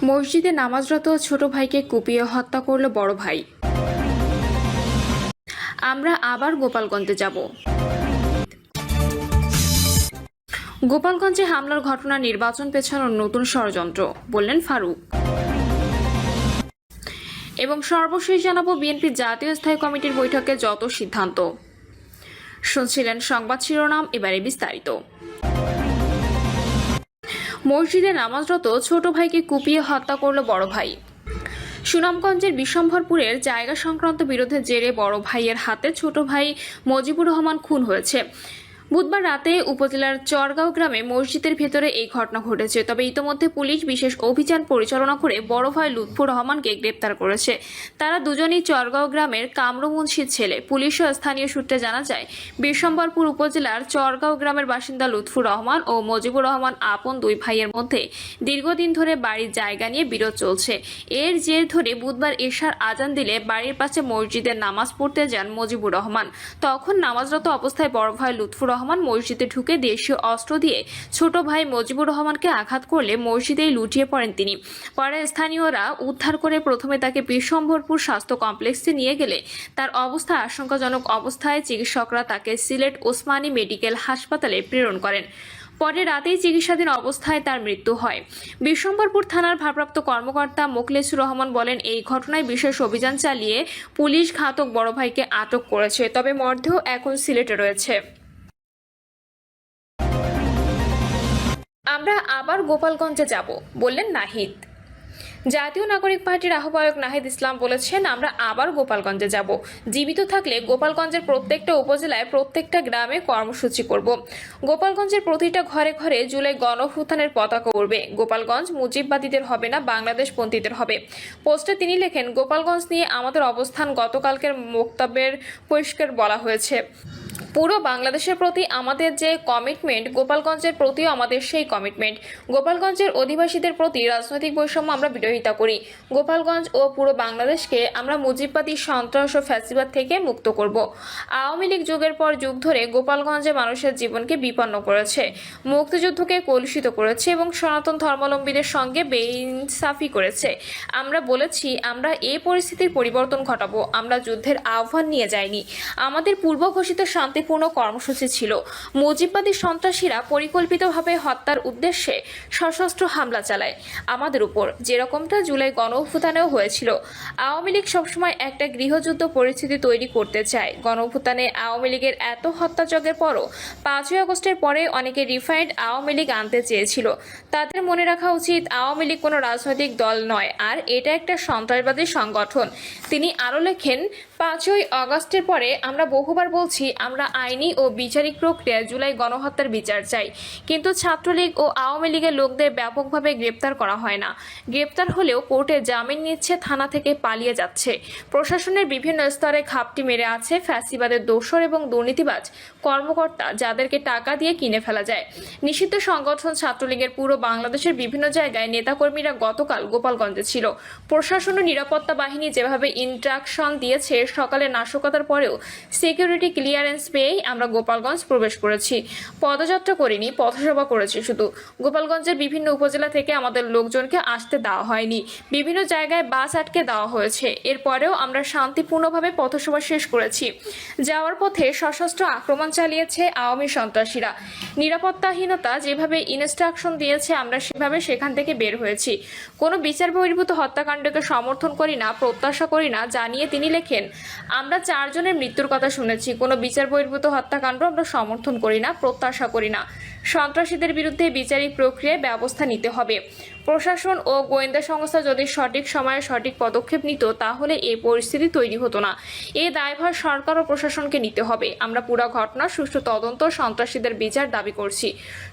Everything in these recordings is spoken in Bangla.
মসজিদে নামাজরত ছোট ভাইকে কুপিয়ে হত্যা করল বড় ভাই। আমরা আবার গোপালগঞ্জে যাব। গোপালগঞ্জে হামলার ঘটনা নির্বাচন পেছানোর নতুন ষড়যন্ত্র, বললেন ফারুক। এবং সর্বশেষ জানাবো বিএনপি জাতীয় স্থায়ী কমিটির বৈঠকে যত সিদ্ধান্ত। শুনছিলেন সংবাদ শিরোনাম, এবারে বিস্তারিত। মসজিদে নামাজরত ছোট ভাইকে কুপিয়ে হত্যা করল বড় ভাই। সুনামগঞ্জের বিশ্বম্ভরপুরের জায়গা সংক্রান্ত বিরোধের জেরে বড় ভাইয়ের হাতে ছোট ভাই মজিবুর রহমান খুন হয়েছে। বুধবার রাতে উপজেলার চরগাঁও গ্রামে মসজিদের ভেতরে এই ঘটনা ঘটেছে। তবে ইতোমধ্যে পুলিশ বিশেষ অভিযান পরিচালনা করে বড় ভাই লুৎফুর রহমানকে গ্রেপ্তার করেছে। তারা দুজনই চরগাঁও গ্রামের কামরুমুন্সির ছেলে। পুলিশ ও স্থানীয় সূত্রে জানা যায়, বিশ্বম্ভরপুর উপজেলার চরগাঁও গ্রামের বাসিন্দা লুৎফুর রহমান ও মজিবুর রহমান আপন দুই ভাইয়ের মধ্যে দীর্ঘদিন ধরে বাড়ির জায়গা নিয়ে বিরোধ চলছে। এর জের ধরে বুধবার এশার আজান দিলে বাড়ির পাশে মসজিদের নামাজ পড়তে যান মজিবুর রহমান। তখন নামাজরত অবস্থায় বড় ভাই লুৎফুর রহমান মসজিদে ঢুকে দেশীয় অস্ত্র দিয়ে ছোট ভাই মজিবুর রহমানকে আঘাত করলে মসজিদেই লুটিয়ে পড়েন তিনি। পরে স্থানীয়রা উদ্ধার করে প্রথমে তাকে বিশ্বম্ভরপুর স্বাস্থ্য কমপ্লেক্সে নিয়ে গেলে তার অবস্থা আশঙ্কাজনক অবস্থায় চিকিৎসকরা তাকে সিলেট ওসমানী মেডিকেল হাসপাতালে প্রেরণ করেন। পরে রাতেই চিকিৎসাধীন অবস্থায় তার মৃত্যু হয়। বিশ্বম্ভরপুর থানার ভারপ্রাপ্ত কর্মকর্তা মোখলেসুর রহমান বলেন, এই ঘটনায় বিশেষ অভিযান চালিয়ে পুলিশ ঘাতক বড় ভাইকে আটক করেছে। তবে মরদেহ এখন সিলেটে রয়েছে। আমরা আবার গোপালগঞ্জে যাব, বললেন নাহিদ। জাতীয় নাগরিক পার্টির আহ্বায়ক নাহিদ ইসলাম বলেছেন, আমরা আবার গোপালগঞ্জে যাব। জীবিত থাকলে গোপালগঞ্জের প্রত্যেকটা উপজেলায় প্রত্যেকটা গ্রামে কর্মসূচি করব। গোপালগঞ্জের প্রতিটা ঘরে ঘরে জুলাই গণঅভ্যুত্থানের পতাকা উড়বে। গোপালগঞ্জ মুজিববাদীদের হবে না, বাংলাদেশপন্থীদের হবে। পোস্টে তিনি লেখেন, গোপালগঞ্জ নিয়ে আমাদের অবস্থান গতকালকের বক্তব্যের পরিষ্কার বলা হয়েছে। পুরো বাংলাদেশের প্রতি আমাদের যে কমিটমেন্ট, গোপালগঞ্জের প্রতিও আমাদের সেই কমিটমেন্ট। গোপালগঞ্জের অধিবাসীদের প্রতি রাজনৈতিক বৈষম্য আমরা বিরোধিতা করি। গোপালগঞ্জ ও পুরো বাংলাদেশকে আমরা মুজিববাদী সন্ত্রাস ও ফ্যাসিবাদ থেকে মুক্ত করব। আওয়ামী লীগ যুগের পর যুগ ধরে গোপালগঞ্জে মানুষের জীবনকে বিপন্ন করেছে, মুক্তিযুদ্ধকে কলুষিত করেছে এবং সনাতন ধর্মাবলম্বীদের সঙ্গে বেইনসাফি করেছে। আমরা বলেছি, আমরা এই পরিস্থিতির পরিবর্তন ঘটাবো। আমরা যুদ্ধের আহ্বান নিয়ে যাইনি। আমাদের পূর্ব ঘোষিত শান্তিপূর্ণ কর্মসূচি ছিল। মুজিববাদী সন্ত্রাসীরা পরিকল্পিতভাবে হত্যার উদ্দেশ্যে সশস্ত্র হামলা চালায় আমাদের উপর, যেরকমটা জুলাই গণঅভ্যুত্থানেও হয়েছিল। আওয়ামী লীগ সবসময় একটা গৃহযুদ্ধ পরিস্থিতি তৈরি করতে চায়। গণঅভ্যুত্থানে আওয়ামী লীগের এত হত্যাযজ্ঞের পরও 5ই আগস্টের পরে অনেকে রিফাইন্ড আওয়ামী লীগ আনতে চেয়েছিল। তাদের মনে রাখা উচিত, আওয়ামী লীগ কোনো রাজনৈতিক দল নয়, আর এটা একটা সন্ত্রাসবাদী সংগঠন। তিনি আরও লেখেন, 5ই আগস্টের পরে আমরা বহুবার বলছি, আমরা আইনি ও বিচারিক প্রক্রিয়ায় জুলাই গণহত্যার বিচার চাই। কিন্তু ছাত্রলীগ ও আওয়ামী লীগের লোকদের ব্যাপকভাবে গ্রেপ্তার করা হয় না। গ্রেপ্তার হলেও কোর্টে জামিন নিচ্ছে, থানা থেকে পালিয়ে যাচ্ছে। প্রশাসনের বিভিন্ন স্তরে ঘাপটি মেরে আছে ফ্যাসিবাদের দোসর এবং দুর্নীতিবাজ কর্মকর্তা, যাদেরকে টাকা দিয়ে কিনে ফেলা যায়। নিষিদ্ধ সংগঠন ছাত্রলীগের পুরো বাংলাদেশের বিভিন্ন জায়গায় নেতাকর্মীরা গতকাল গোপালগঞ্জে ছিল। প্রশাসন ও নিরাপত্তা বাহিনী যেভাবে ইনস্ট্রাকশন দিয়েছে, সকালে নাশকতার পরেও সিকিউরিটি ক্লিয়ারেন্স পেয়েই আমরা গোপালগঞ্জ প্রবেশ করেছি। পদযাত্রা করিনি, পথসভা করেছি শুধু। গোপালগঞ্জের বিভিন্ন উপজেলা থেকে আমাদের লোকজনকে আসতে দেওয়া হয়নি। বিভিন্ন জায়গায় বাস আটকে দেওয়া হয়েছে। এরপরেও আমরা শান্তিপূর্ণভাবে পথসভা শেষ করেছি। যাওয়ার পথে সশস্ত্র আক্রমণ চালিয়েছে আওয়ামী সন্ত্রাসীরা। নিরাপত্তাহীনতা যেভাবে ইনস্ট্রাকশন দিয়েছে, আমরা সেভাবে সেখান থেকে বের হয়েছি। কোনো বিচার বহির্ভূত হত্যাকাণ্ডকে সমর্থন করি না, প্রত্যাশা করি না, জানিয়ে তিনি লেখেন, আমরা 4 জনের মৃত্যুর কথা শুনেছি। কোনো বিচার বহির্ভূত হত্যাকাণ্ড আমরা সমর্থন করি না, প্রত্যাশা করি না। সন্ত্রাসীদের বিরুদ্ধে বিচারিক প্রক্রিয়ায় ব্যবস্থা নিতে হবে। প্রশাসন ও গোয়েন্দা সংস্থা যদি সঠিক সময়ে সঠিক পদক্ষেপ নিত, তাহলে এই পরিস্থিতি তৈরি হতো না। এই দায়ভার সরকার ও প্রশাসনকে নিতে হবে। আমরা পুরো ঘটনার সুষ্ঠু তদন্ত, সন্ত্রাসীদের বিচার দাবি করছি।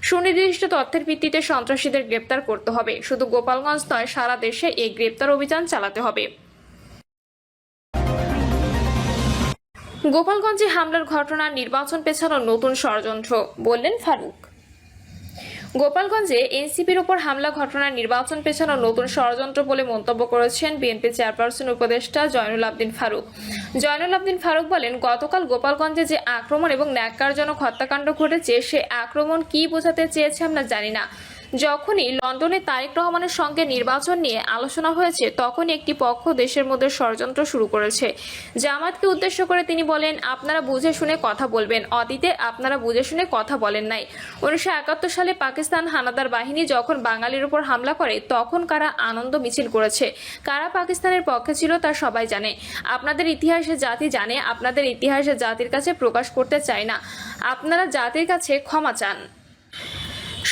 সুনির্দিষ্ট তথ্যের ভিত্তিতে সন্ত্রাসীদের গ্রেপ্তার করতে হবে। শুধু গোপালগঞ্জ নয়, সারা দেশে এই গ্রেপ্তার অভিযান চালাতে হবে। গোপালগঞ্জে হামলার ঘটনা নির্বাচন পেছানোর নতুন ষড়যন্ত্র, বললেন ফারুক। গোপালগঞ্জে এনসিপির উপর হামলা ঘটনার নির্বাচন পেছানোর নতুন ষড়যন্ত্র বলে মন্তব্য করেছেন বিএনপি চেয়ারপারসন উপদেষ্টা জয়নুল আবদিন ফারুক। জয়নুল আবদিন ফারুক বলেন, গতকাল গোপালগঞ্জে যে আক্রমণ এবং ন্যাক্কারজনক হত্যাকাণ্ড ঘটেছে, সে আক্রমণ কি বোঝাতে চেয়েছে আমরা জানি না। যখনই লন্ডনে তারেক রহমানের সঙ্গে নির্বাচন নিয়ে আলোচনা হয়েছে তখন একটি পক্ষ দেশের মধ্যে ষড়যন্ত্র শুরু করেছে। জামাতকে উদ্দেশ্য করে তিনি বলেন, আপনারা বুঝে শুনে কথা বলবেন, অতীতে আপনারা বুঝে শুনে কথা বলেন নাই। 1971 সালে পাকিস্তান হানাদার বাহিনী যখন বাঙালির উপর হামলা করে তখন কারা আনন্দ মিছিল করেছে, কারা পাকিস্তানের পক্ষে ছিল তা সবাই জানে। আপনাদের ইতিহাসে জাতি জানে, আপনাদের ইতিহাসে জাতির কাছে প্রকাশ করতে চায় না। আপনারা জাতির কাছে ক্ষমা চান।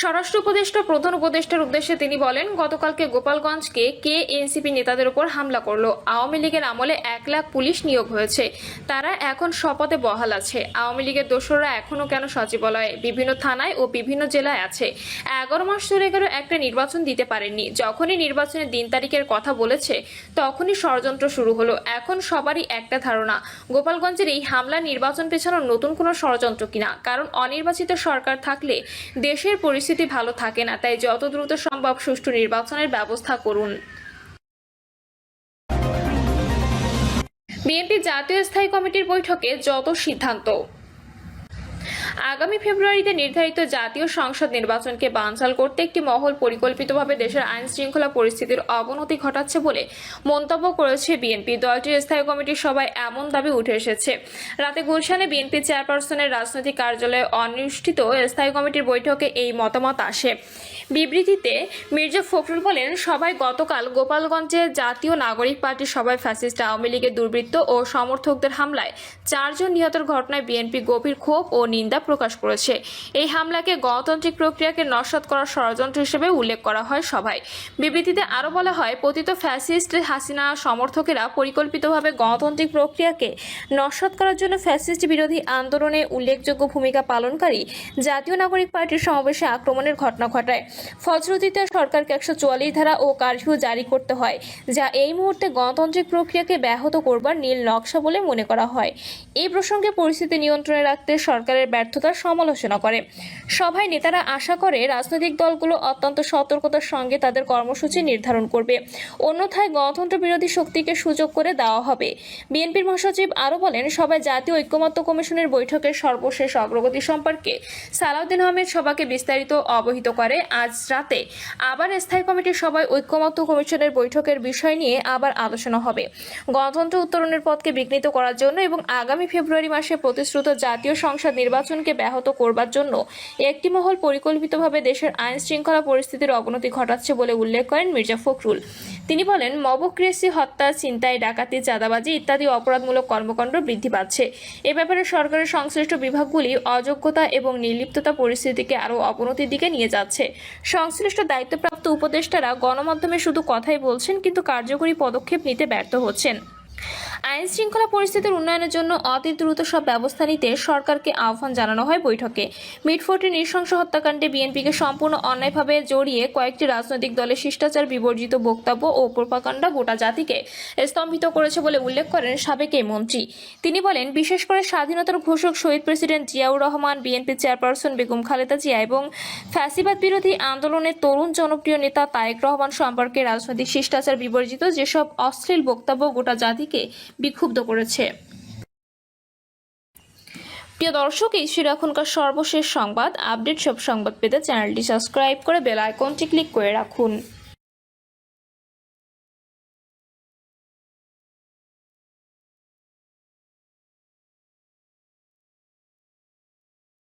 স্বরাষ্ট্র উপদেষ্টা প্রধান উপদেষ্টার উদ্দেশ্যে তিনি বলেন, গতকালকে গোপালগঞ্জকে কে এনসিপি নেতাদের উপর হামলা করলো। আওয়ামী লীগের আমলে 1 লাখ পুলিশ নিয়োগ হয়েছে, তারা এখন শপথে বহাল আছে। আওয়ামী লীগের দোসররা এখনো কেন সচিবালয়ে, বিভিন্ন থানায় ও বিভিন্ন জেলায় আছে। 11 মাস চলে গেল, একটা নির্বাচন দিতে পারেননি। যখনই নির্বাচনের দিন তারিখের কথা বলেছে তখনই ষড়যন্ত্র শুরু হলো। এখন সবারই একটা ধারণা, গোপালগঞ্জের এই হামলা নির্বাচন পেছানোর নতুন কোনো ষড়যন্ত্র কিনা। কারণ অনির্বাচিত সরকার থাকলে দেশের পরিস্থিতি ভালো থাকে না, তাই যত দ্রুত সম্ভব সুষ্ঠু নির্বাচনের ব্যবস্থা করুন। বিএনপি জাতীয় স্থায়ী কমিটির বৈঠকে যত সিদ্ধান্ত। আগামী ফেব্রুয়ারিতে নির্ধারিত জাতীয় সংসদ নির্বাচনকে বানচাল করতে একটি মহল পরিকল্পিতভাবে দেশের আইন শৃঙ্খলা পরিস্থিতির অবনতি ঘটাচ্ছে বলে মন্তব্য করেছে বিএনপি। দলটির স্থায়ী কমিটির সভায় এমন দাবি উঠে এসেছে। রাতে গুলশানে বিএনপি চেয়ারপারসনের রাজনৈতিক কার্যালয়ে অনুষ্ঠিত স্থায়ী কমিটির বৈঠকে এই মতামত আসে। বিবৃতিতে মির্জা ফখরুল বলেন, সবাই গতকাল গোপালগঞ্জে জাতীয় নাগরিক পার্টির সভায় ফ্যাসিস্ট আওয়ামী লীগের দুর্বৃত্ত ও সমর্থকদের হামলায় 4 জন নিহতের ঘটনায় বিএনপি গভীর ক্ষোভ ও নিন্দা প্রকাশ করেছে। এই হামলাকে গণতান্ত্রিক প্রক্রিয়াকে নস্যাৎ করার ষড়যন্ত্র হিসেবে উল্লেখ করা হয় সভায়। বিবৃতিতে আরও বলা হয়, পতিত ফ্যাসিস্ট হাসিনা সমর্থকেরা পরিকল্পিতভাবে গণতান্ত্রিক প্রক্রিয়াকে নস্যাৎ করার জন্য ফ্যাসিস্ট বিরোধী আন্দোলনে উল্লেখযোগ্য ভূমিকা পালনকারী জাতীয় নাগরিক পার্টির সমাবেশে আক্রমণের ঘটনা ঘটায়। ফলশ্রুতিতে সরকারকে 144 ধারা ও কারফিউ জারি করতে হয়, যা এই মুহূর্তে গণতান্ত্রিক প্রক্রিয়াকে ব্যাহত করবার নীল নকশা বলে মনে করা হয়। এই প্রসঙ্গে পরিস্থিতি নিয়ন্ত্রণে রাখতে সরকারের ব্যর্থতার সমালোচনা করে। সভায় নেতারা আশা করে রাজনৈতিক দলগুলো অত্যন্ত সতর্কতার সঙ্গে তাদের কর্মসূচি নির্ধারণ করবে, অন্যথায় গণতন্ত্র বিরোধী শক্তিকে সুযোগ করে দেওয়া হবে। বিএনপির মহাসচিব আরও বলেন, সভায় জাতীয় ঐক্যমত্য কমিশনের বৈঠকের সর্বশেষ অগ্রগতি সম্পর্কে সালাউদ্দিন আহমেদ সভাকে বিস্তারিত অবহিত করে। আজ রাতে আবার স্থায়ী কমিটির সভায় ঐক্যমত্য কমিশনের বৈঠকের বিষয় নিয়ে আবার আলোচনা হবে। গণতন্ত্র উত্তরণের পথকে বিঘ্নিত করার জন্য এবং আগামী ফেব্রুয়ারি মাসে প্রতিশ্রুত জাতীয় সংসদ নির্বাচনকে ব্যাহত করবার জন্য একটি মহল পরিকল্পিতভাবে দেশের আইন শৃঙ্খলা পরিস্থিতির অবনতি ঘটাচ্ছে বলে উল্লেখ করেন মির্জা ফখরুল। তিনি বলেন, মবক্রেসি, হত্যা, ছিনতাই, ডাকাতি, চাঁদাবাজি ইত্যাদি অপরাধমূলক কর্মকাণ্ড বৃদ্ধি পাচ্ছে। এ ব্যাপারে সরকারের সংশ্লিষ্ট বিভাগগুলি অযোগ্যতা এবং নির্লিপ্ততা পরিস্থিতিকে আরও অবনতির দিকে নিয়ে যাচ্ছে। সংশ্লিষ্ট দায়িত্বপ্রাপ্ত উপদেষ্টারা গণমাধ্যমে শুধু কথাই বলছেন, কিন্তু কার্যকরী পদক্ষেপ নিতে ব্যর্থ হচ্ছেন। আইন শৃঙ্খলা পরিস্থিতির উন্নয়নের জন্য অতি দ্রুত সব ব্যবস্থা নিতে সরকারকে আহ্বান জানানো হয় বৈঠকে। মিটফোর্টের নৃশংস হত্যাকাণ্ডে বিএনপিকে সম্পূর্ণ অন্যায়ভাবে জড়িয়ে কয়েকটি রাজনৈতিক দলের শিষ্টাচার বিবর্জিত বক্তব্য ও প্রোপাগান্ডা গোটা জাতিকে স্তম্ভিত করেছে বলে উল্লেখ করেন সাবেক এই মন্ত্রী। তিনি বলেন, বিশেষ করে স্বাধীনতার ঘোষক শহীদ president Ziaur Rahman, BNP chairperson Begum Khaleda Zia এবং ফ্যাসিবাদ বিরোধী আন্দোলনের তরুণ জনপ্রিয় নেতা তারেক রহমান সম্পর্কে রাজনৈতিক শিষ্টাচার বিবর্জিত যেসব অশ্লীল বক্তব্য গোটা জাতিকে বিক্ষুব্ধ করেছে। প্রিয় দর্শক, এই ছিল এখনকার সর্বশেষ সংবাদ। আপডেট সব সংবাদ পেতে চ্যানেলটি সাবস্ক্রাইব করে বেল আইকনটি ক্লিক করে রাখুন।